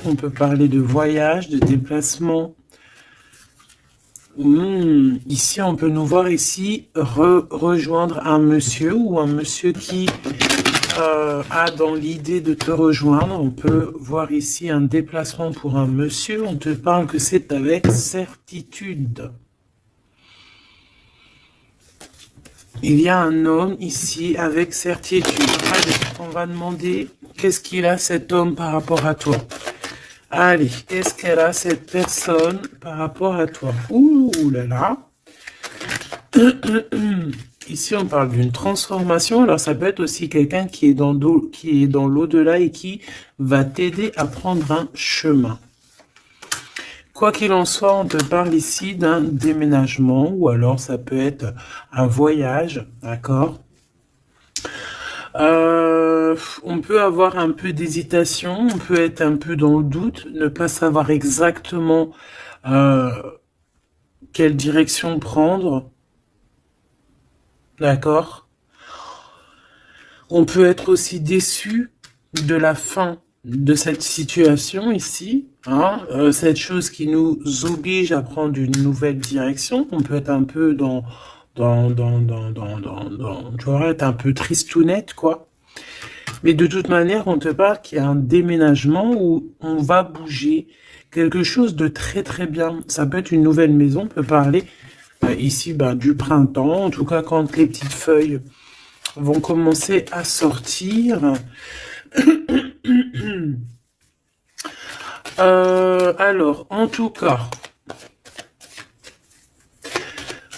On peut parler de voyage, de déplacement. Ici, on peut nous voir ici rejoindre un monsieur ou un monsieur qui a dans l'idée de te rejoindre. On peut voir ici un déplacement pour un monsieur. On te parle que c'est avec certitude. Il y a un homme ici avec certitude. Allez, on va demander qu'est-ce qu'il a cet homme par rapport à toi. Allez, qu'est-ce qu'elle a cette personne par rapport à toi? Ouh là là. Ici, on parle d'une transformation. Alors, ça peut être aussi quelqu'un qui est dans l'au-delà et qui va t'aider à prendre un chemin. Quoi qu'il en soit, on te parle ici d'un déménagement ou alors ça peut être un voyage, d'accord? On peut avoir un peu d'hésitation, on peut être un peu dans le doute, ne pas savoir exactement quelle direction prendre, d'accord? On peut être aussi déçu de la fin de cette situation ici, hein, cette chose qui nous oblige à prendre une nouvelle direction. On peut être un peu tu vois, être un peu tristounette, quoi. Mais de toute manière, on te parle qu'il y a un déménagement où on va bouger quelque chose de très très bien. Ça peut être une nouvelle maison, on peut parler ici du printemps, en tout cas quand les petites feuilles vont commencer à sortir. Alors, en tout cas,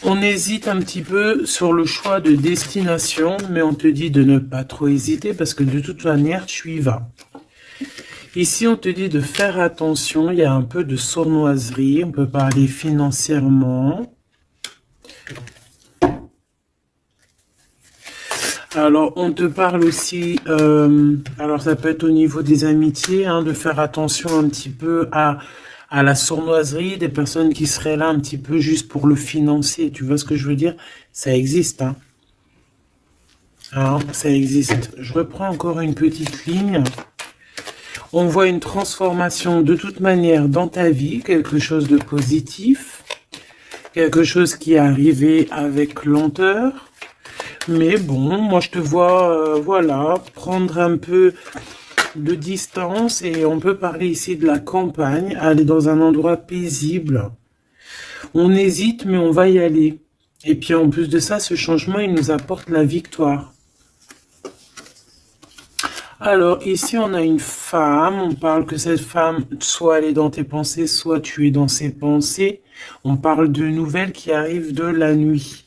on hésite un petit peu sur le choix de destination, mais on te dit de ne pas trop hésiter parce que de toute manière, tu y vas. Ici, on te dit de faire attention, il y a un peu de sournoiserie, on peut parler financièrement. Alors, on te parle aussi, alors ça peut être au niveau des amitiés, hein, de faire attention un petit peu à la sournoiserie, des personnes qui seraient là un petit peu juste pour le financier. Tu vois ce que je veux dire? Ça existe, hein. Alors, ça existe. Je reprends encore une petite ligne. On voit une transformation de toute manière dans ta vie, quelque chose de positif, quelque chose qui est arrivé avec lenteur. Mais bon, moi je te vois, voilà, prendre un peu de distance et on peut parler ici de la campagne, aller dans un endroit paisible. On hésite, mais on va y aller. Et puis en plus de ça, ce changement, il nous apporte la victoire. Alors ici, on a une femme, on parle que cette femme, soit elle est dans tes pensées, soit tu es dans ses pensées. On parle de nouvelles qui arrivent de la nuit.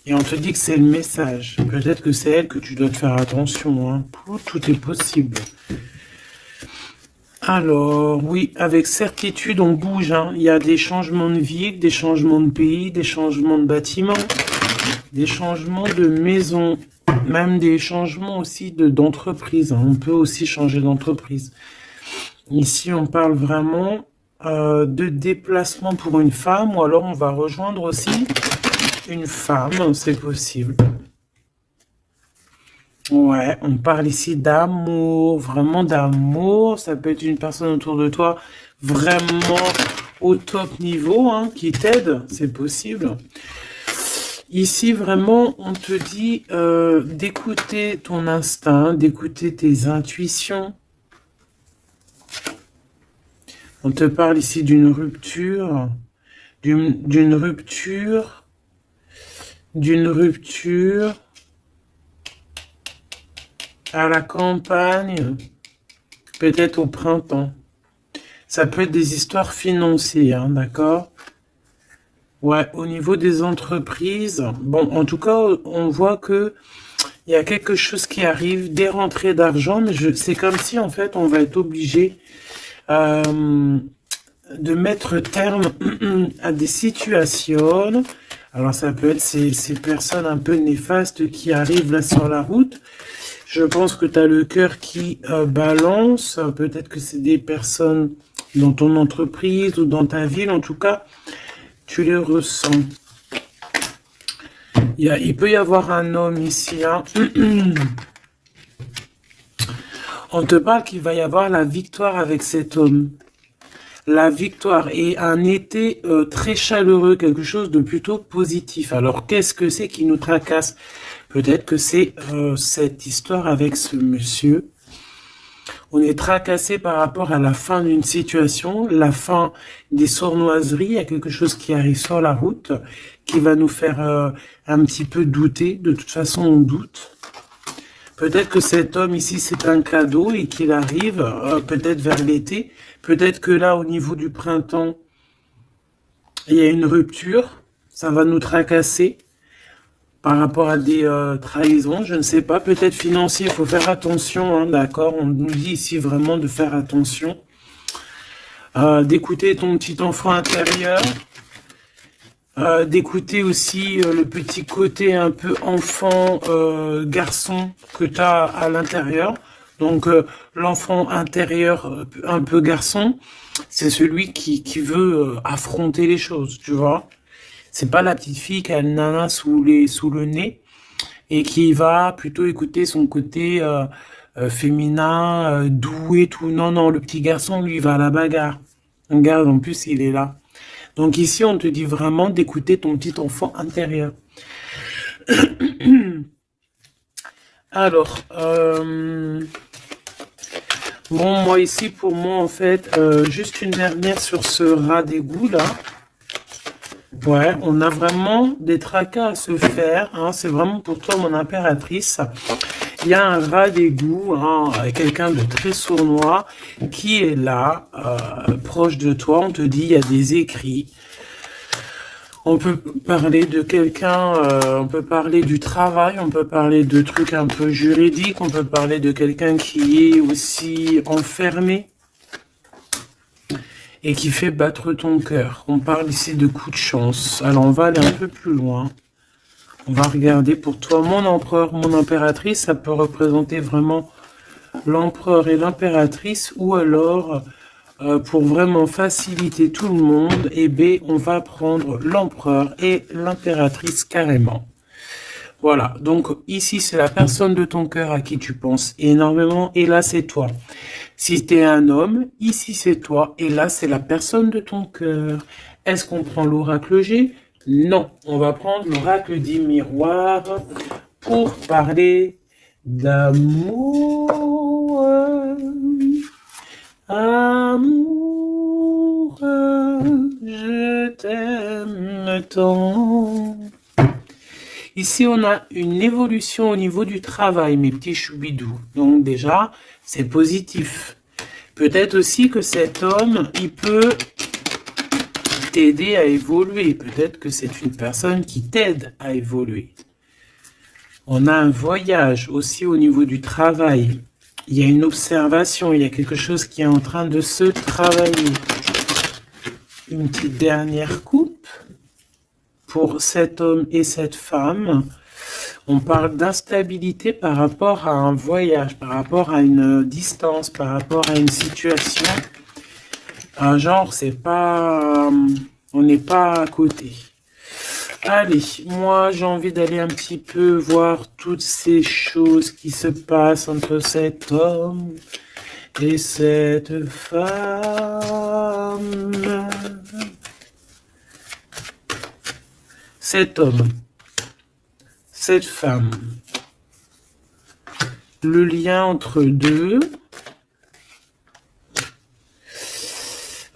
Et on te dit que c'est le message. Peut-être que c'est elle que tu dois te faire attention. Hein. Tout est possible. Alors, oui, avec certitude, on bouge. Hein. Il y a des changements de ville, des changements de pays, des changements de bâtiments, des changements de maison, même des changements aussi d'entreprise. Hein. On peut aussi changer d'entreprise. Ici, on parle vraiment de déplacement pour une femme ou alors on va rejoindre aussi une femme, c'est possible. Ouais, on parle ici d'amour, vraiment d'amour. Ça peut être une personne autour de toi vraiment au top niveau, hein, qui t'aide, c'est possible. Ici, vraiment, on te dit d'écouter ton instinct, d'écouter tes intuitions. On te parle ici d'une rupture, d'une rupture à la campagne, peut-être au printemps. Ça peut être des histoires financières, hein, d'accord? Ouais, au niveau des entreprises, bon, en tout cas, on voit que il y a quelque chose qui arrive, des rentrées d'argent, mais c'est comme si, en fait, on va être obligé de mettre terme à des situations. Alors, ça peut être ces personnes un peu néfastes qui arrivent là sur la route. Je pense que tu as le cœur qui balance. Peut-être que c'est des personnes dans ton entreprise ou dans ta ville. En tout cas, tu les ressens. Il peut y avoir un homme ici. Hein. On te parle qu'il va y avoir la victoire avec cet homme. La victoire et un été très chaleureux, quelque chose de plutôt positif. Alors, qu'est-ce que c'est qui nous tracasse? Peut-être que c'est cette histoire avec ce monsieur. On est tracassé par rapport à la fin d'une situation, la fin des sournoiseries. Il y a quelque chose qui arrive sur la route qui va nous faire un petit peu douter. De toute façon, on doute. Peut-être que cet homme ici, c'est un cadeau et qu'il arrive peut-être vers l'été. Peut-être que là, au niveau du printemps, il y a une rupture. Ça va nous tracasser par rapport à des trahisons. Je ne sais pas. Peut-être financier. Il faut faire attention. Hein, d'accord. On nous dit ici vraiment de faire attention. D'écouter ton petit enfant intérieur. D'écouter aussi le petit côté un peu enfant, garçon que tu as à l'intérieur. Donc l'enfant intérieur un peu garçon, c'est celui qui veut affronter les choses, tu vois. C'est pas la petite fille qui a le nana sous le nez et qui va plutôt écouter son côté féminin, doux et tout. Non, non, le petit garçon, lui, va à la bagarre. Regarde, en plus, il est là. Donc ici, on te dit vraiment d'écouter ton petit enfant intérieur. Alors, bon, moi ici, pour moi, en fait, juste une dernière sur ce rat d'égout, là. Ouais, on a vraiment des tracas à se faire. Hein, c'est vraiment pour toi, mon impératrice. Il y a un rat d'égout, hein, quelqu'un de très sournois, qui est là, proche de toi. On te dit, il y a des écrits. On peut parler de quelqu'un, on peut parler du travail, on peut parler de trucs un peu juridiques, on peut parler de quelqu'un qui est aussi enfermé et qui fait battre ton cœur. On parle ici de coups de chance. Alors on va aller un peu plus loin. On va regarder pour toi mon empereur, mon impératrice. Ça peut représenter vraiment l'empereur et l'impératrice, ou alors pour vraiment faciliter tout le monde, et B, on va prendre l'empereur et l'impératrice carrément. Voilà, donc ici c'est la personne de ton cœur à qui tu penses énormément, et là c'est toi. Si tu es un homme, ici c'est toi, et là c'est la personne de ton cœur. Est-ce qu'on prend l'oracle G? Non, on va prendre l'oracle dit miroir pour parler d'amour. Amour, je t'aime tant. Ici, on a une évolution au niveau du travail, mes petits choubidous. Donc déjà, c'est positif. Peut-être aussi que cet homme, il peut t'aider à évoluer. Peut-être que c'est une personne qui t'aide à évoluer. On a un voyage aussi au niveau du travail. Il y a une observation, il y a quelque chose qui est en train de se travailler. Une petite dernière coupe pour cet homme et cette femme. On parle d'instabilité par rapport à un voyage, par rapport à une distance, par rapport à une situation. Un genre, c'est pas, on n'est pas à côté. Allez, moi j'ai envie d'aller un petit peu voir toutes ces choses qui se passent entre cet homme et cette femme. Cet homme, cette femme, le lien entre deux.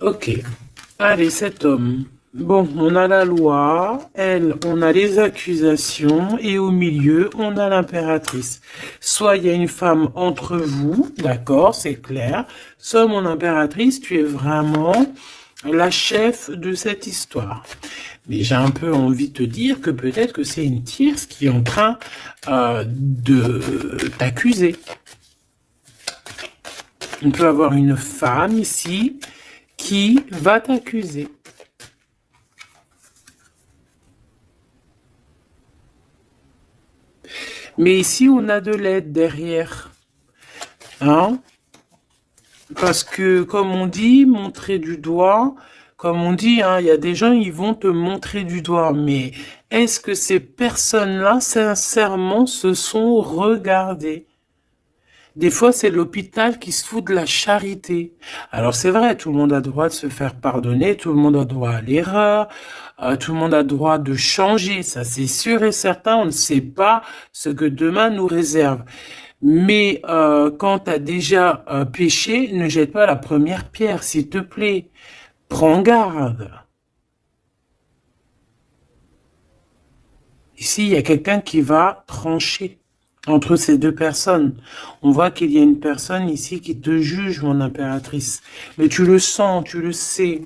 Ok, allez, cet homme. Bon, on a la loi, elle, on a les accusations, et au milieu, on a l'impératrice. Soit il y a une femme entre vous, d'accord, c'est clair. Soit mon impératrice, tu es vraiment la chef de cette histoire. Mais j'ai un peu envie de te dire que peut-être que c'est une tierce qui est en train de t'accuser. On peut avoir une femme ici qui va t'accuser. Mais ici, on a de l'aide derrière. Hein? Parce que, comme on dit, montrer du doigt, comme on dit, hein, il y a des gens, ils vont te montrer du doigt. Mais est-ce que ces personnes-là, sincèrement, se sont regardées? Des fois, c'est l'hôpital qui se fout de la charité. Alors, c'est vrai, tout le monde a droit de se faire pardonner, tout le monde a droit à l'erreur, tout le monde a droit de changer. Ça, c'est sûr et certain. On ne sait pas ce que demain nous réserve. Mais quand tu as déjà péché, ne jette pas la première pierre, s'il te plaît. Prends garde. Ici, il y a quelqu'un qui va trancher entre ces deux personnes. On voit qu'il y a une personne ici qui te juge, mon impératrice. Mais tu le sens, tu le sais.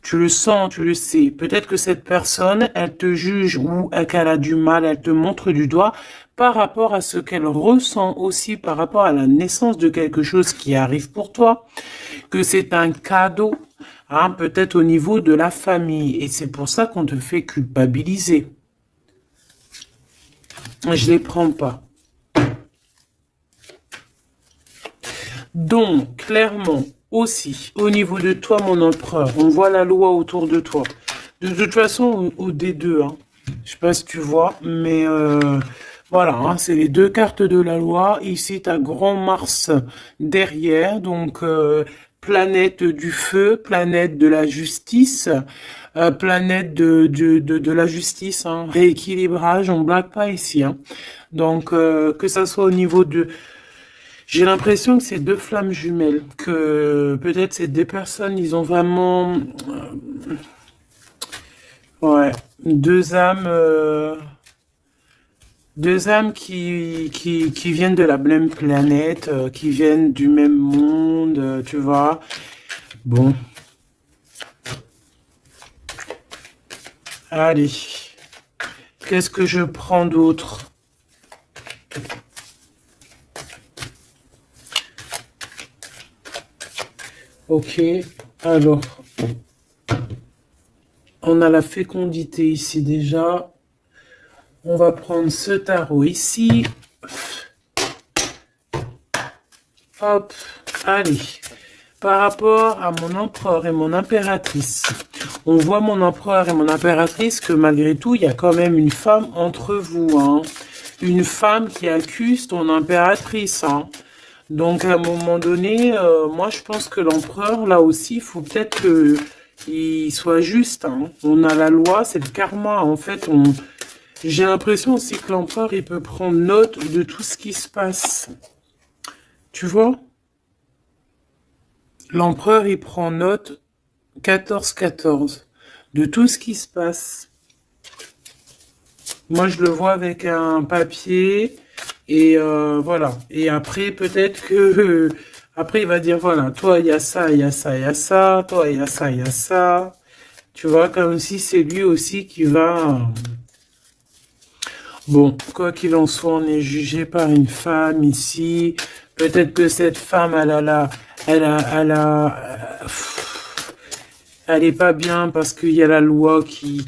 Tu le sens, tu le sais. Peut-être que cette personne, elle te juge ou qu'elle a du mal, elle te montre du doigt par rapport à ce qu'elle ressent aussi, par rapport à la naissance de quelque chose qui arrive pour toi, que c'est un cadeau, hein, peut-être au niveau de la famille. Et c'est pour ça qu'on te fait culpabiliser. Je les prends pas. Donc, clairement, aussi, au niveau de toi, mon empereur, on voit la loi autour de toi. De toute façon, au D2, hein, je sais pas si tu vois, mais voilà, hein, c'est les deux cartes de la loi. Ici, tu as Grand Mars derrière, donc planète du feu, planète de la justice, planète de la justice, hein, rééquilibrage, on blague pas ici. Hein. Donc, que ça soit au niveau de... J'ai l'impression que c'est deux flammes jumelles, que peut-être ces deux personnes, ils ont vraiment... ouais, deux âmes qui viennent de la même planète, qui viennent du même monde, tu vois. Bon, allez. Qu'est-ce que je prends d'autre? Ok, alors, on a la fécondité ici déjà. On va prendre ce tarot ici. Hop, allez. Par rapport à mon empereur et mon impératrice, on voit mon empereur et mon impératrice que malgré tout, il y a quand même une femme entre vous. Hein. Une femme qui accuse ton impératrice. Hein. Donc à un moment donné, moi je pense que l'empereur, là aussi, il faut peut-être qu'il soit juste. Hein. On a la loi, c'est le karma. En fait, j'ai l'impression aussi que l'empereur, il peut prendre note de tout ce qui se passe. Tu vois? L'empereur, il prend note 14-14 de tout ce qui se passe. Moi, je le vois avec un papier et voilà. Et après, peut-être que après, il va dire voilà, toi, il y a ça, il y a ça, il y a ça, toi, il y a ça, il y a ça. Tu vois, comme si c'est lui aussi qui va. Bon, quoi qu'il en soit, on est jugé par une femme ici. Peut-être que cette femme, elle est pas bien parce qu'il y a la loi qui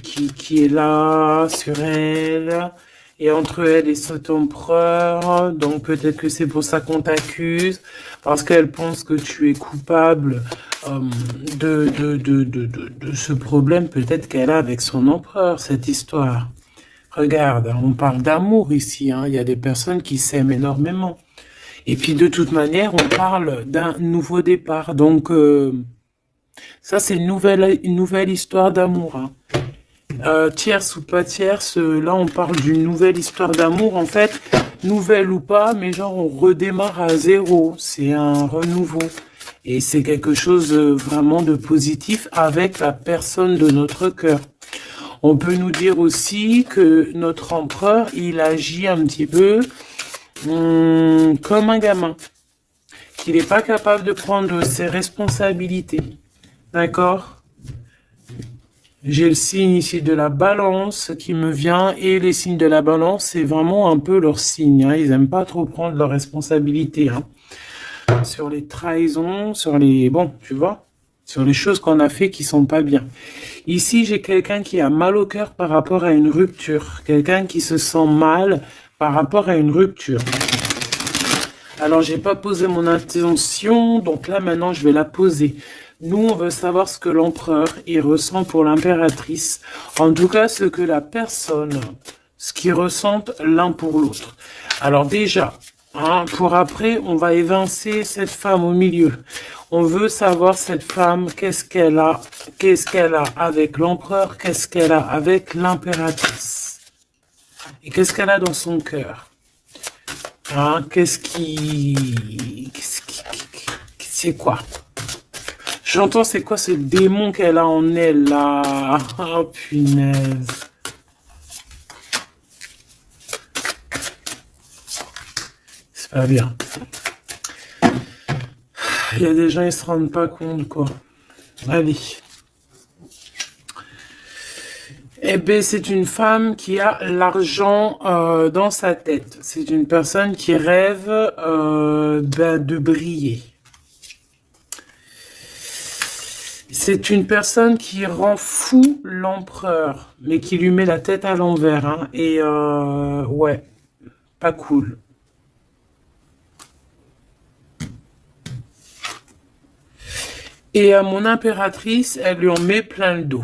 est là sur elle. Et entre elle et cet empereur, donc peut-être que c'est pour ça qu'on t'accuse, parce qu'elle pense que tu es coupable de ce problème peut-être qu'elle a avec son empereur, cette histoire. Regarde, on parle d'amour ici, hein. Il y a des personnes qui s'aiment énormément. Et puis de toute manière, on parle d'un nouveau départ. Donc ça, c'est une nouvelle histoire d'amour. Hein. Tierce ou pas tierce, là on parle d'une nouvelle histoire d'amour. En fait, nouvelle ou pas, mais genre on redémarre à zéro. C'est un renouveau. Et c'est quelque chose vraiment de positif avec la personne de notre cœur. On peut nous dire aussi que notre empereur, il agit un petit peu comme un gamin, qu'il n'est pas capable de prendre ses responsabilités. D'accord? J'ai le signe ici de la balance qui me vient, et les signes de la balance, c'est vraiment un peu leur signe. Hein. Ils n'aiment pas trop prendre leurs responsabilités. Hein. Sur les trahisons, sur les... Bon, tu vois, sur les choses qu'on a fait qui sont pas bien. Ici, j'ai quelqu'un qui a mal au cœur par rapport à une rupture. Quelqu'un qui se sent mal par rapport à une rupture. Alors, j'ai pas posé mon intention, donc là, maintenant, je vais la poser. Nous, on veut savoir ce que l'empereur, il ressent pour l'impératrice. En tout cas, ce que la personne, ce qu'ils ressentent l'un pour l'autre. Alors déjà, Hein, pour après, on va évincer cette femme au milieu. On veut savoir cette femme, qu'est-ce qu'elle a avec l'empereur, qu'est-ce qu'elle a avec l'impératrice. Et qu'est-ce qu'elle a dans son cœur. Hein, c'est quoi? J'entends c'est quoi ce démon qu'elle a en elle là. Oh punaise. C'est pas bien. Il y a des gens, ils se rendent pas compte, quoi. Allez. Eh bien, c'est une femme qui a l'argent dans sa tête. C'est une personne qui rêve de briller. C'est une personne qui rend fou l'empereur, mais qui lui met la tête à l'envers. Hein, et ouais, pas cool. Et à mon impératrice, elle lui en met plein le dos.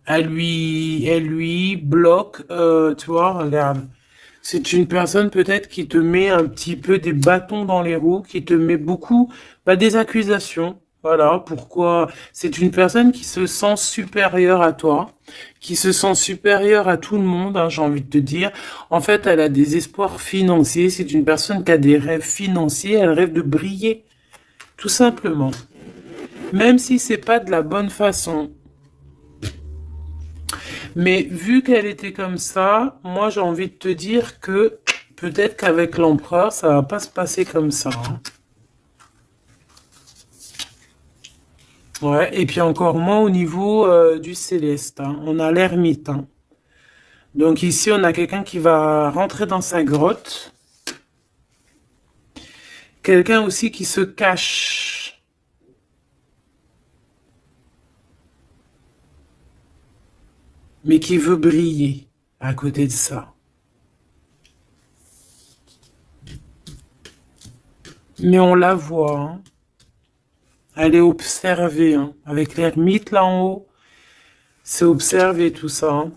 Elle lui bloque, tu vois, regarde. C'est une personne peut-être qui te met un petit peu des bâtons dans les roues, qui te met beaucoup, des accusations. Voilà, pourquoi? C'est une personne qui se sent supérieure à toi, qui se sent supérieure à tout le monde, hein, j'ai envie de te dire. En fait, elle a des espoirs financiers. C'est une personne qui a des rêves financiers. Elle rêve de briller, tout simplement. Même si c'est pas de la bonne façon. Mais vu qu'elle était comme ça, moi j'ai envie de te dire que peut-être qu'avec l'empereur, ça va pas se passer comme ça. Hein. Ouais, et puis encore moins au niveau du céleste. Hein. On a l'ermite. Hein. Donc ici, on a quelqu'un qui va rentrer dans sa grotte. Quelqu'un aussi qui se cache. Mais qui veut briller à côté de ça. Mais on la voit, hein. Elle est observée, hein. Avec l'ermite là en haut, c'est observé tout ça. Hein.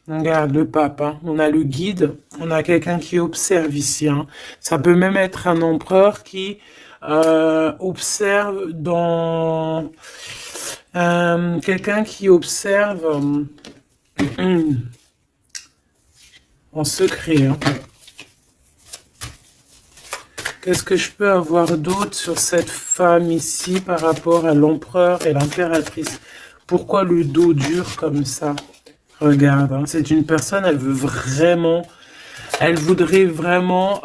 Regarde le pape, hein. On a le guide, on a quelqu'un qui observe ici. Hein. Ça peut même être un empereur qui observe dans... quelqu'un qui observe... en secret. Hein. Qu'est-ce que je peux avoir d'autre sur cette femme ici par rapport à l'empereur et l'impératrice? Pourquoi le dos dur comme ça? Regarde, hein, c'est une personne, elle veut vraiment... Elle voudrait vraiment...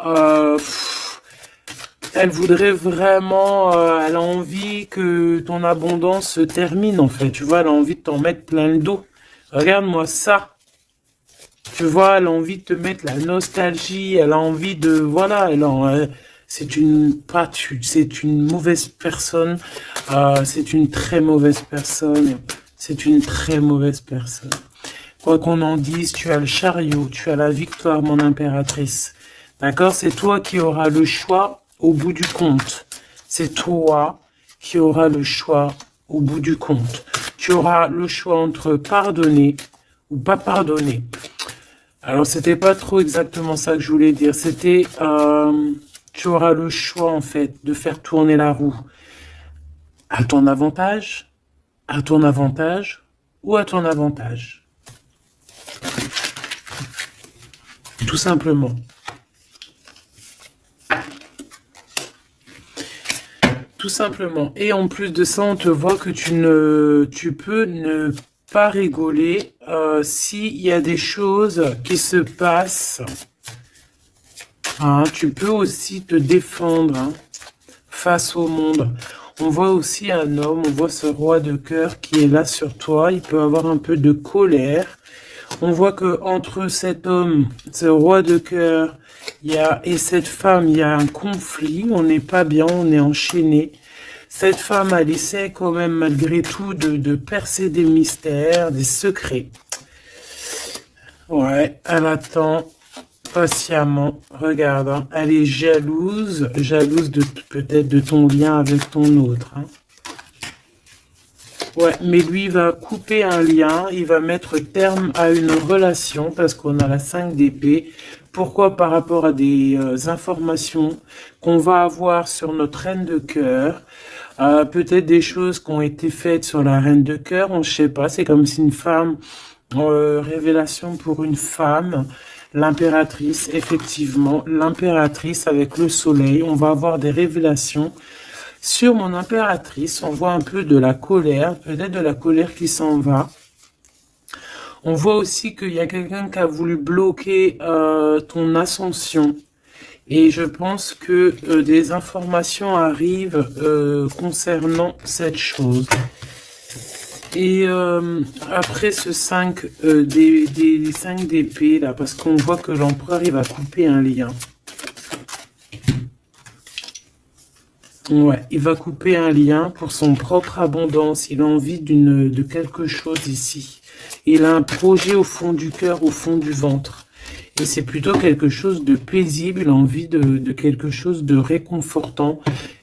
elle voudrait vraiment... elle a envie que ton abondance se termine, en fait. Tu vois, elle a envie de t'en mettre plein le dos. Regarde-moi ça. Tu vois, elle a envie de te mettre la nostalgie, elle a envie de... Voilà, c'est une mauvaise personne, c'est une très mauvaise personne, c'est une très mauvaise personne. Quoi qu'on en dise, tu as le chariot, tu as la victoire, mon impératrice. D'accord? C'est toi qui auras le choix au bout du compte. C'est toi qui auras le choix au bout du compte. Tu auras le choix entre pardonner ou pas pardonner. Alors, c'était pas trop exactement ça que je voulais dire. C'était, tu auras le choix, en fait, de faire tourner la roue à ton avantage ou à ton avantage. Tout simplement. Tout simplement. Et en plus de ça, on te voit que tu peux ne pas rigoler s'il y a des choses qui se passent. Hein, tu peux aussi te défendre face au monde. On voit aussi un homme, on voit ce roi de cœur qui est là sur toi. Il peut avoir un peu de colère. On voit que entre cet homme, ce roi de cœur, et cette femme, il y a un conflit. On n'est pas bien, on est enchaîné. Cette femme, elle essaie quand même malgré tout de percer des mystères, des secrets. Ouais, elle attend patiemment. Regarde, hein, elle est jalouse de peut-être de ton lien avec ton autre. Hein. Ouais, mais lui, il va couper un lien, il va mettre terme à une relation, parce qu'on a la 5 d'épée. Pourquoi? Par rapport à des informations qu'on va avoir sur notre reine de cœur, peut-être des choses qui ont été faites sur la reine de cœur, on ne sait pas, c'est comme si une femme, révélation pour une femme, l'impératrice, effectivement, l'impératrice avec le soleil, on va avoir des révélations sur mon impératrice, on voit un peu de la colère, peut-être de la colère qui s'en va. On voit aussi qu'il y a quelqu'un qui a voulu bloquer ton ascension. Et je pense que des informations arrivent concernant cette chose. Et après ce 5 des 5 d'épée là, parce qu'on voit que l'empereur il va couper un lien. Ouais, il va couper un lien pour son propre abondance. Il a envie de quelque chose ici. Il a un projet au fond du cœur, au fond du ventre. Et c'est plutôt quelque chose de paisible. Il a envie de quelque chose de réconfortant.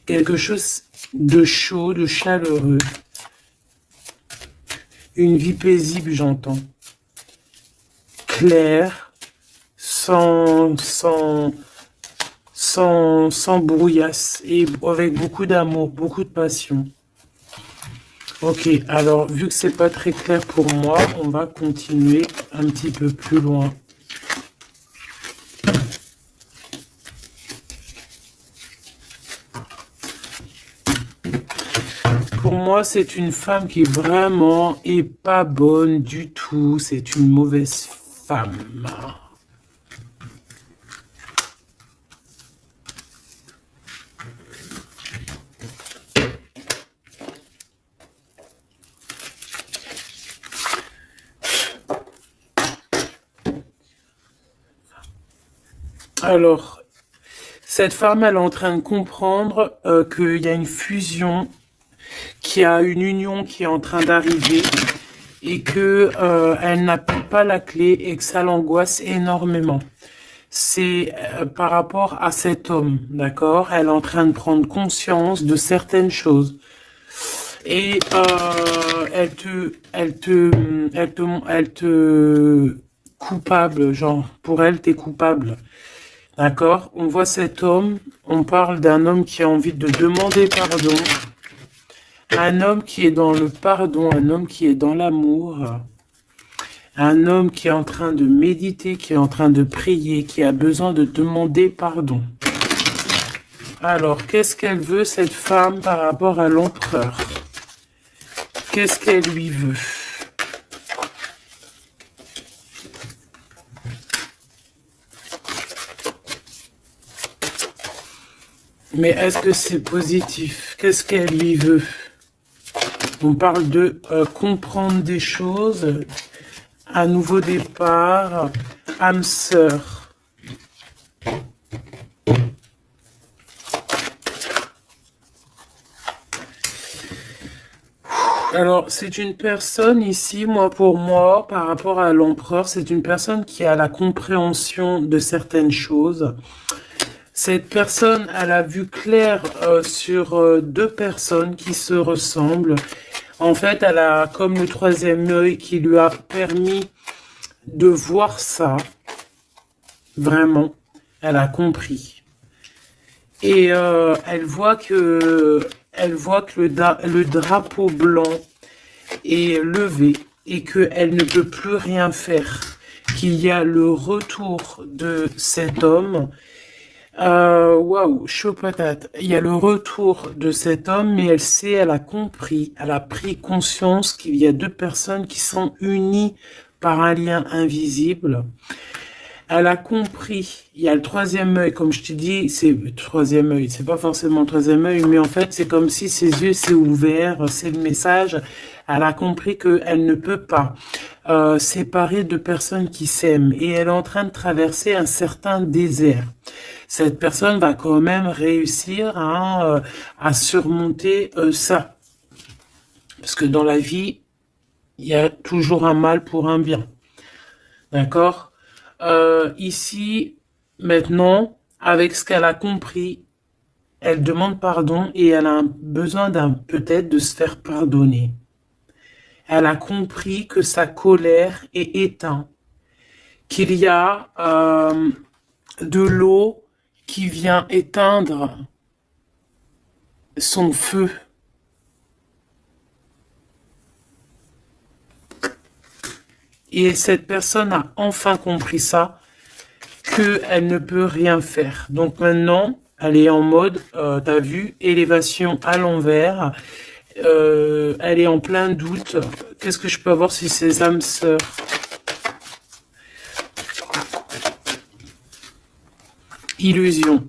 Quelque chose de chaud, de chaleureux. Une vie paisible, j'entends. Claire, sans brouillasse et avec beaucoup d'amour, beaucoup de passion. Ok, alors vu que c'est pas très clair pour moi, on va continuer un petit peu plus loin. Pour moi, c'est une femme qui vraiment est pas bonne du tout. C'est une mauvaise femme. Alors, cette femme, elle est en train de comprendre qu'il y a une fusion, qu'il y a une union qui est en train d'arriver et que elle n'a pas la clé et que ça l'angoisse énormément. C'est par rapport à cet homme, d'accord? Elle est en train de prendre conscience de certaines choses. Et elle te coupable, genre, pour elle, t'es coupable. D'accord? On voit cet homme, on parle d'un homme qui a envie de demander pardon, un homme qui est dans le pardon, un homme qui est dans l'amour, un homme qui est en train de méditer, qui est en train de prier, qui a besoin de demander pardon. Alors, qu'est-ce qu'elle veut, cette femme, par rapport à l'empereur? Qu'est-ce qu'elle lui veut? Mais est-ce que c'est positif? Qu'est-ce qu'elle lui veut? On parle de comprendre des choses, un nouveau départ, âme sœur. Alors, c'est une personne ici, pour moi, par rapport à l'empereur, c'est une personne qui a la compréhension de certaines choses. Cette personne, elle a vu clair sur deux personnes qui se ressemblent. En fait, elle a comme le troisième œil qui lui a permis de voir ça. Vraiment, elle a compris. Et elle voit que le drapeau blanc est levé et qu'elle ne peut plus rien faire. Qu'il y a le retour de cet homme. Waouh, chaud patate. Il y a le retour de cet homme, mais elle sait, elle a compris, elle a pris conscience qu'il y a deux personnes qui sont unies par un lien invisible. Elle a compris, il y a le troisième œil, comme je te dis, c'est le troisième œil, c'est pas forcément le troisième œil, mais en fait, c'est comme si ses yeux s'est ouverts, c'est le message. Elle a compris qu'elle ne peut pas séparer deux personnes qui s'aiment et elle est en train de traverser un certain désert. Cette personne va quand même réussir à surmonter ça. Parce que dans la vie, il y a toujours un mal pour un bien. D'accord? Ici, maintenant, avec ce qu'elle a compris, elle demande pardon et elle a besoin peut-être de se faire pardonner. Elle a compris que sa colère est éteinte, qu'il y a de l'eau qui vient éteindre son feu. Et cette personne a enfin compris ça, qu'elle ne peut rien faire. Donc maintenant, elle est en mode, t'as vu, élévation à l'envers. Elle est en plein doute. Qu'est-ce que je peux avoir si ces âmes sœurs? Illusion.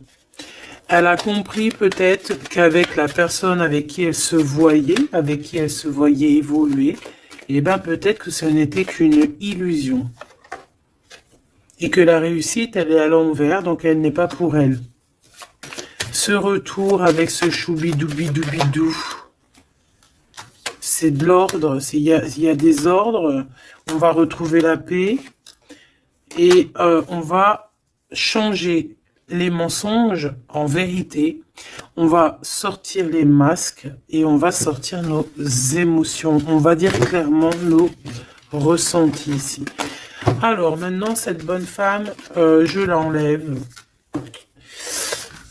Elle a compris peut-être qu'avec la personne avec qui elle se voyait évoluer, eh ben peut-être que ce n'était qu'une illusion. Et que la réussite, elle est à l'envers, donc elle n'est pas pour elle. Ce retour avec ce choubidoubidou, c'est de l'ordre, il y a des ordres, on va retrouver la paix et on va changer les mensonges en vérité, on va sortir les masques et on va sortir nos émotions, on va dire clairement nos ressentis ici. Alors maintenant, cette bonne femme, je l'enlève.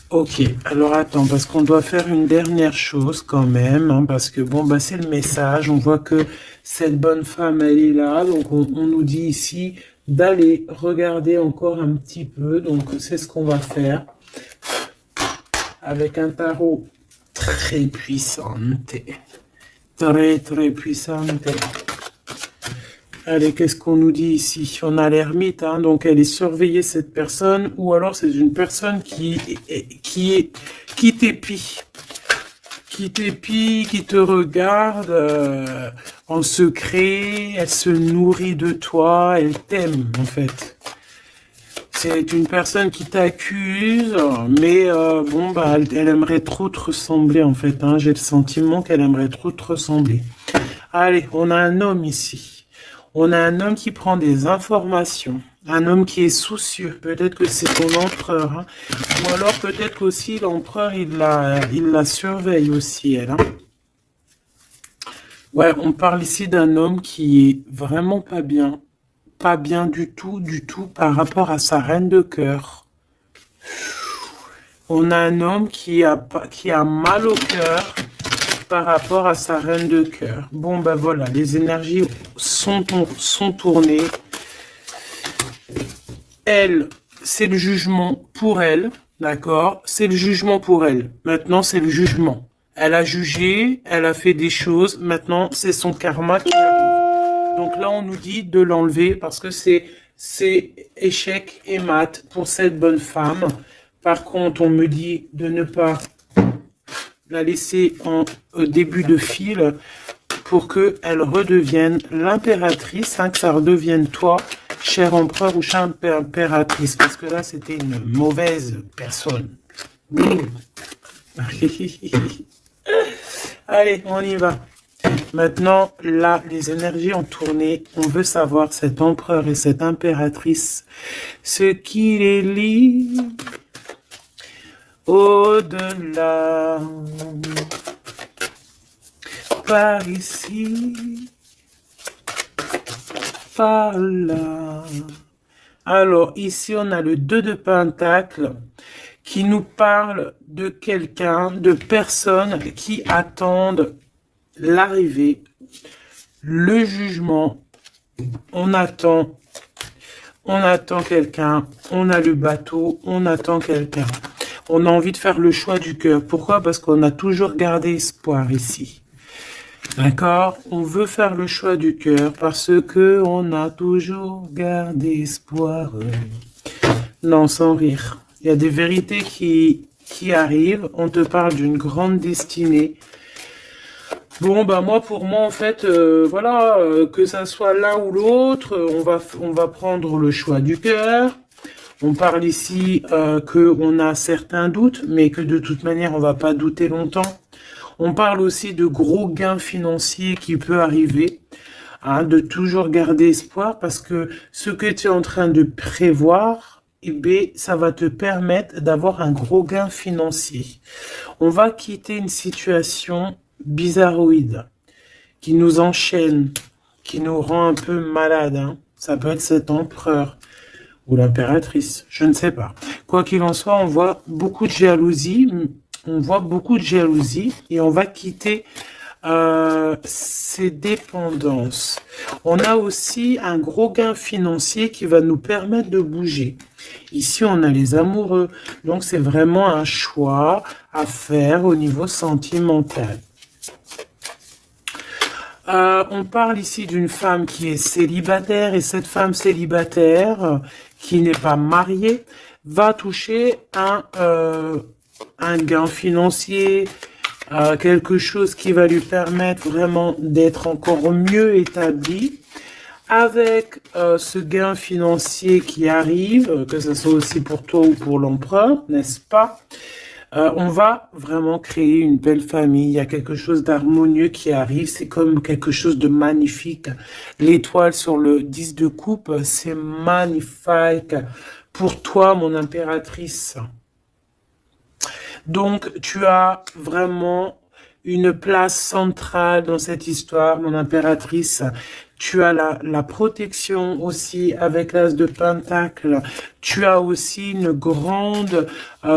Ok, alors attends, parce qu'on doit faire une dernière chose quand même, hein, parce que bon, bah c'est le message, on voit que cette bonne femme, elle est là, donc on nous dit ici d'aller regarder encore un petit peu, donc c'est ce qu'on va faire, avec un tarot très puissant, très puissante. Allez, qu'est-ce qu'on nous dit ici? On a l'ermite, hein, donc elle est surveillée cette personne, ou alors c'est une personne qui t'épie, qui te regarde en secret, elle se nourrit de toi, elle t'aime en fait. C'est une personne qui t'accuse, mais bon bah elle aimerait trop te ressembler en fait. Hein, j'ai le sentiment qu'elle aimerait trop te ressembler. Allez, on a un homme ici. On a un homme qui prend des informations, un homme qui est soucieux, peut-être que c'est ton empereur, hein. Ou alors peut-être qu'aussi l'empereur, il la surveille aussi, elle. Hein. Ouais, on parle ici d'un homme qui est vraiment pas bien du tout par rapport à sa reine de cœur. On a un homme qui a mal au cœur par rapport à sa reine de cœur. Bon, ben voilà, les énergies sont tournées. Elle, c'est le jugement pour elle, d'accord? C'est le jugement pour elle. Maintenant, c'est le jugement. Elle a jugé, elle a fait des choses. Maintenant, c'est son karma qui arrive. Donc là, on nous dit de l'enlever parce que c'est échec et mat pour cette bonne femme. Par contre, on me dit de ne pas la laisser en début de fil pour qu'elle redevienne l'impératrice, hein, que ça redevienne toi, cher empereur ou chère impératrice, parce que là, c'était une mauvaise personne. Allez, on y va. Maintenant, là, les énergies ont tourné. On veut savoir, cet empereur et cette impératrice, ce qui les lie au-delà, par ici, par là. Alors, ici, on a le 2 de Pentacle qui nous parle de quelqu'un, de personnes qui attendent l'arrivée, le jugement. On attend quelqu'un, on a le bateau, on attend quelqu'un. On a envie de faire le choix du cœur. Pourquoi? Parce qu'on a toujours gardé espoir ici. D'accord? On veut faire le choix du cœur parce que on a toujours gardé espoir. Non, sans rire. Il y a des vérités qui arrivent. On te parle d'une grande destinée. Bon, bah moi, pour moi, en fait, voilà, que ça soit l'un ou l'autre, on va prendre le choix du cœur. On parle ici qu'on a certains doutes, mais que de toute manière, on va pas douter longtemps. On parle aussi de gros gains financiers qui peut arriver, hein, de toujours garder espoir, parce que ce que tu es en train de prévoir, eh bien, ça va te permettre d'avoir un gros gain financier. On va quitter une situation bizarroïde, qui nous enchaîne, qui nous rend un peu malade. Hein. Ça peut être cet empereur. ou l'impératrice, je ne sais pas. Quoi qu'il en soit, on voit beaucoup de jalousie, et on va quitter ces dépendances. On a aussi un gros gain financier qui va nous permettre de bouger. Ici, on a les amoureux, donc c'est vraiment un choix à faire au niveau sentimental. On parle ici d'une femme qui est célibataire, et cette femme célibataire qui n'est pas mariée va toucher un gain financier, quelque chose qui va lui permettre vraiment d'être encore mieux établie. Avec ce gain financier qui arrive, que ce soit aussi pour toi ou pour l'empereur, n'est-ce pas? On va vraiment créer une belle famille. Il y a quelque chose d'harmonieux qui arrive. C'est comme quelque chose de magnifique. L'étoile sur le 10 de coupe, c'est magnifique pour toi, mon impératrice. Donc, tu as vraiment une place centrale dans cette histoire, mon impératrice. Tu as la protection aussi avec l'as de Pentacle. Tu as aussi une grande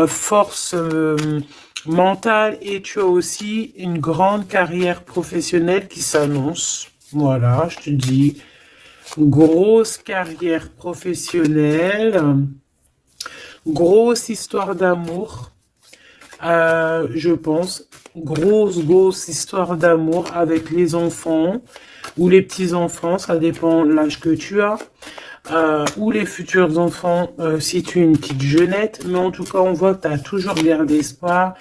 force mentale, et tu as aussi une grande carrière professionnelle qui s'annonce. Voilà, je te dis, grosse carrière professionnelle, grosse histoire d'amour. Je pense, grosse histoire d'amour avec les enfants ou les petits-enfants, ça dépend de l'âge que tu as, ou les futurs enfants si tu es une petite jeunette, mais en tout cas, on voit que tu as toujours gardé espoir,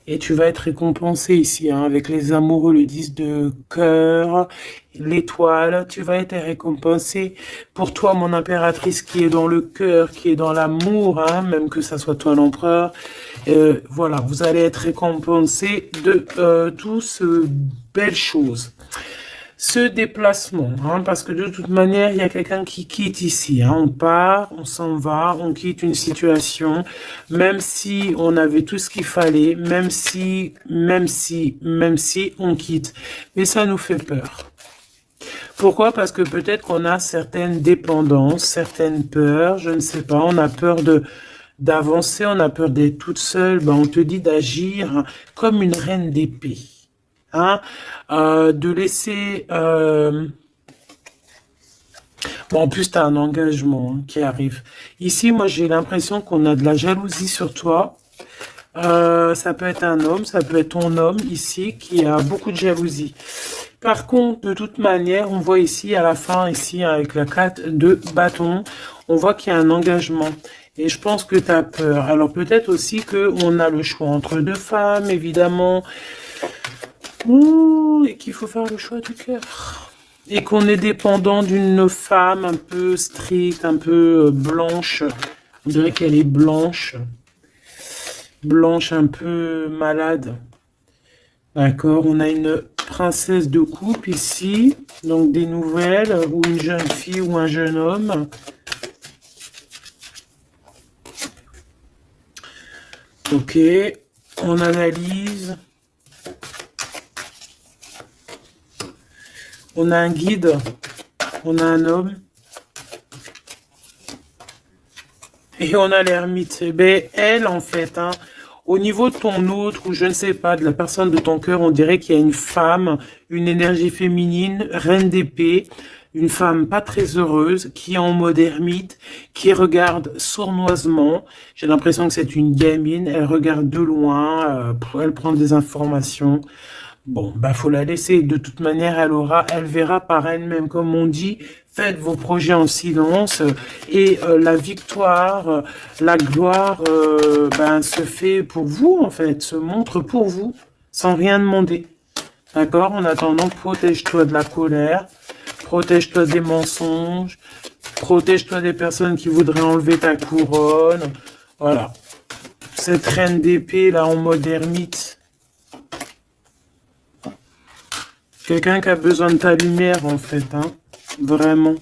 et tu vas être récompensé ici, hein, avec les amoureux, le 10 de cœur, l'étoile, tu vas être récompensé. Pour toi, mon impératrice, qui est dans le cœur, qui est dans l'amour, hein, même que ça soit toi l'empereur, voilà, vous allez être récompensé de toutes ces belles choses. Ce déplacement, hein, parce que de toute manière, il y a quelqu'un qui quitte ici. Hein, on part, on s'en va, on quitte une situation, même si on avait tout ce qu'il fallait, même si on quitte. Mais ça nous fait peur. Pourquoi? Parce que peut-être qu'on a certaines dépendances, certaines peurs, je ne sais pas, on a peur d'avancer, on a peur d'être toute seule. Ben, on te dit d'agir comme une reine d'épée. Hein, de laisser... Bon, en plus, tu as un engagement, hein, qui arrive. Ici, moi, j'ai l'impression qu'on a de la jalousie sur toi. Ça peut être un homme, ça peut être ton homme ici qui a beaucoup de jalousie. Par contre, de toute manière, on voit ici à la fin, ici avec la 4 de bâton, on voit qu'il y a un engagement. Et je pense que tu as peur. Alors peut-être aussi qu'on a le choix entre deux femmes, évidemment. Et qu'il faut faire le choix du cœur. Et qu'on est dépendant d'une femme un peu stricte, un peu blanche. On dirait qu'elle est blanche. Blanche, un peu malade. D'accord, on a une princesse de coupe ici. Donc des nouvelles, ou une jeune fille ou un jeune homme. Ok, on analyse. On a un guide, on a un homme, et on a l'ermite. Ben, elle, en fait, hein, au niveau de ton autre, ou je ne sais pas, de la personne de ton cœur, on dirait qu'il y a une femme, une énergie féminine, reine d'épée, une femme pas très heureuse, qui est en mode ermite, qui regarde sournoisement. J'ai l'impression que c'est une gamine, elle regarde de loin, elle prend des informations. Bon, bah faut la laisser. De toute manière, elle verra par elle-même, comme on dit. Faites vos projets en silence, et la victoire, la gloire, se fait pour vous, en fait, se montre pour vous, sans rien demander. D'accord? En attendant, protège-toi de la colère, protège-toi des mensonges, protège-toi des personnes qui voudraient enlever ta couronne. Voilà. Cette reine d'épée, là, en mode ermite. Quelqu'un qui a besoin de ta lumière, en fait, hein, vraiment.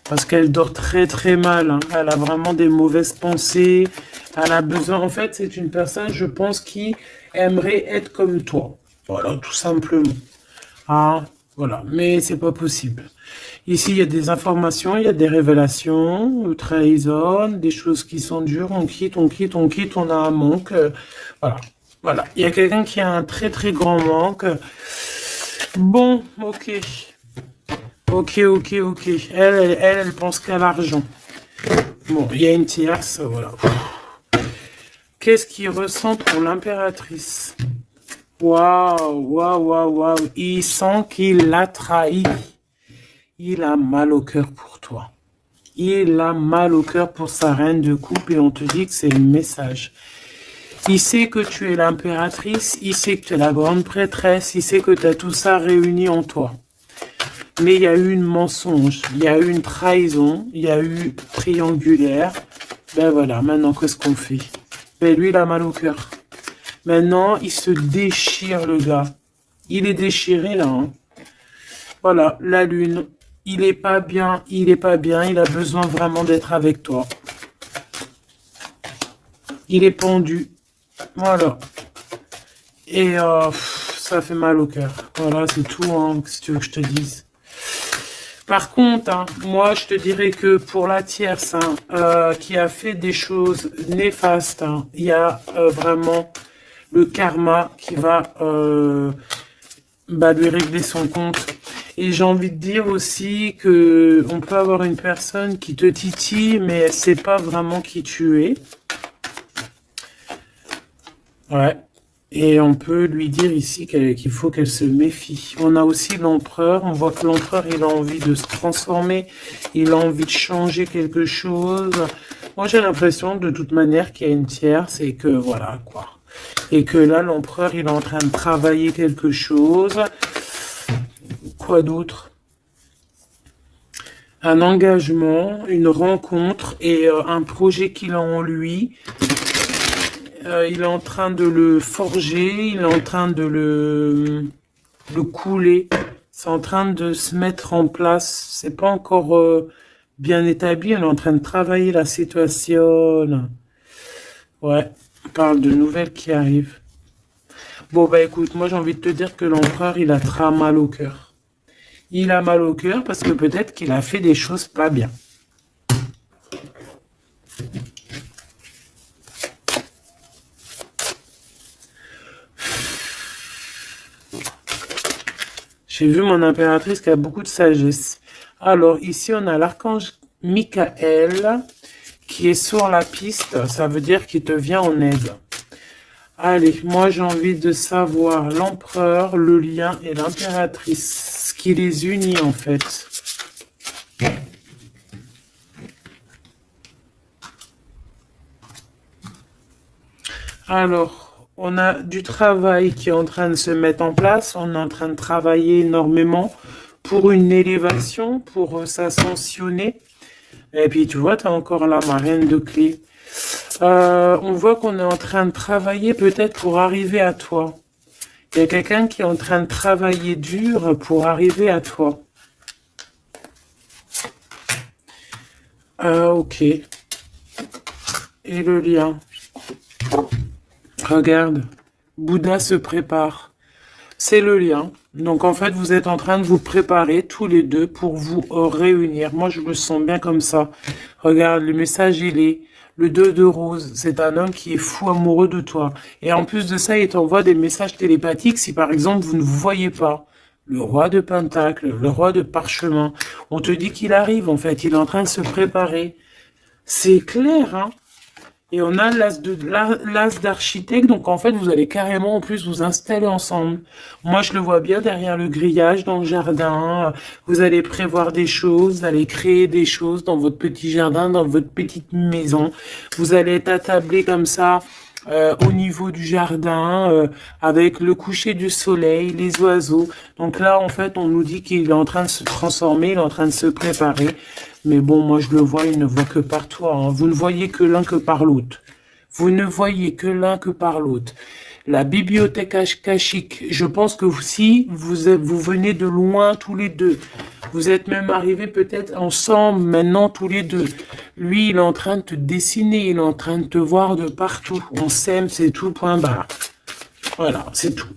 Parce qu'elle dort très très mal, hein. Elle a vraiment des mauvaises pensées. Elle a besoin, en fait, c'est une personne, je pense, qui aimerait être comme toi. Voilà, tout simplement. Hein, Voilà, mais c'est pas possible. Ici, il y a des informations, il y a des révélations, trahison, des choses qui sont dures, on quitte, on quitte, on quitte, on a un manque. Voilà, voilà. Il y a quelqu'un qui a un très très grand manque. Bon, ok. Ok, ok, ok. Elle pense qu'à l'argent. Bon, il y a une tierce, voilà. Qu'est-ce qu'il ressent pour l'impératrice? Waouh, waouh, waouh, waouh. Il sent qu'il l'a trahi. Il a mal au cœur pour toi. Il a mal au cœur pour sa reine de coupe et on te dit que c'est le message. Il sait que tu es l'impératrice, il sait que tu es la grande prêtresse, il sait que tu as tout ça réuni en toi. Mais il y a eu une mensonge, il y a eu une trahison, il y a eu triangulaire. Ben voilà, maintenant qu'est-ce qu'on fait? Ben lui, il a mal au cœur. Maintenant, il se déchire, le gars. Il est déchiré, là. Hein. Voilà, la lune. Il est pas bien, il est pas bien. Il a besoin vraiment d'être avec toi. Il est pendu. Voilà. Et ça fait mal au cœur. Voilà, c'est tout, hein, si tu veux que je te dise. Par contre, hein, moi, je te dirais que pour la tierce, hein, qui a fait des choses néfastes, hein, il y a vraiment le karma qui va lui régler son compte. Et j'ai envie de dire aussi que on peut avoir une personne qui te titille, mais elle sait pas vraiment qui tu es. Ouais. Et on peut lui dire ici qu'il faut qu'elle se méfie. On a aussi l'empereur. On voit que l'empereur, il a envie de se transformer. Il a envie de changer quelque chose. Moi, j'ai l'impression, de toute manière, qu'il y a une tierce et que, voilà, quoi. Et que là, l'empereur, il est en train de travailler quelque chose. Quoi d'autre? Un engagement, une rencontre et un projet qu'il a en lui. Il est en train de le forger, il est en train de le couler. C'est en train de se mettre en place. C'est pas encore bien établi. Elle est en train de travailler la situation. Ouais, on parle de nouvelles qui arrivent. Bon, bah écoute, moi j'ai envie de te dire que l'empereur, il a très mal au cœur. Il a mal au cœur parce que peut-être qu'il a fait des choses pas bien. J'ai vu mon impératrice qui a beaucoup de sagesse. Alors, ici, on a l'archange Michael qui est sur la piste. Ça veut dire qu'il te vient en aide. Allez, moi, j'ai envie de savoir l'empereur, le lien et l'impératrice. Ce qui les unit, en fait. Alors... On a du travail qui est en train de se mettre en place. On est en train de travailler énormément pour une élévation, pour s'ascensionner. Et puis, tu vois, tu as encore la marraine de clé. On voit qu'on est en train de travailler peut-être pour arriver à toi. Il y a quelqu'un qui est en train de travailler dur pour arriver à toi. Ok. Et le lien. Regarde, Bouddha se prépare. C'est le lien. Donc en fait, vous êtes en train de vous préparer tous les deux pour vous réunir. Moi, je me sens bien comme ça. Regarde, le message, il est le 2 de rose. C'est un homme qui est fou amoureux de toi. Et en plus de ça, il t'envoie des messages télépathiques si par exemple, vous ne vous voyez pas. Le roi de Pentacle, le roi de Parchemin. On te dit qu'il arrive, en fait. Il est en train de se préparer. C'est clair, hein? Et on a l'as d'architecte, donc en fait, vous allez carrément en plus vous installer ensemble. Moi, je le vois bien derrière le grillage, dans le jardin. Vous allez prévoir des choses, vous allez créer des choses dans votre petit jardin, dans votre petite maison. Vous allez être attablé comme ça, au niveau du jardin, avec le coucher du soleil, les oiseaux. Donc là, en fait, on nous dit qu'il est en train de se transformer, il est en train de se préparer. Mais bon, moi je le vois, il ne voit que par toi. Hein. Vous ne voyez que l'un que par l'autre. Vous ne voyez que l'un que par l'autre. La bibliothèque akashique, je pense que si vous venez de loin tous les deux, vous êtes même arrivés peut-être ensemble maintenant tous les deux. Lui, il est en train de te dessiner, il est en train de te voir de partout. On s'aime, c'est tout, point barre. Voilà, c'est tout.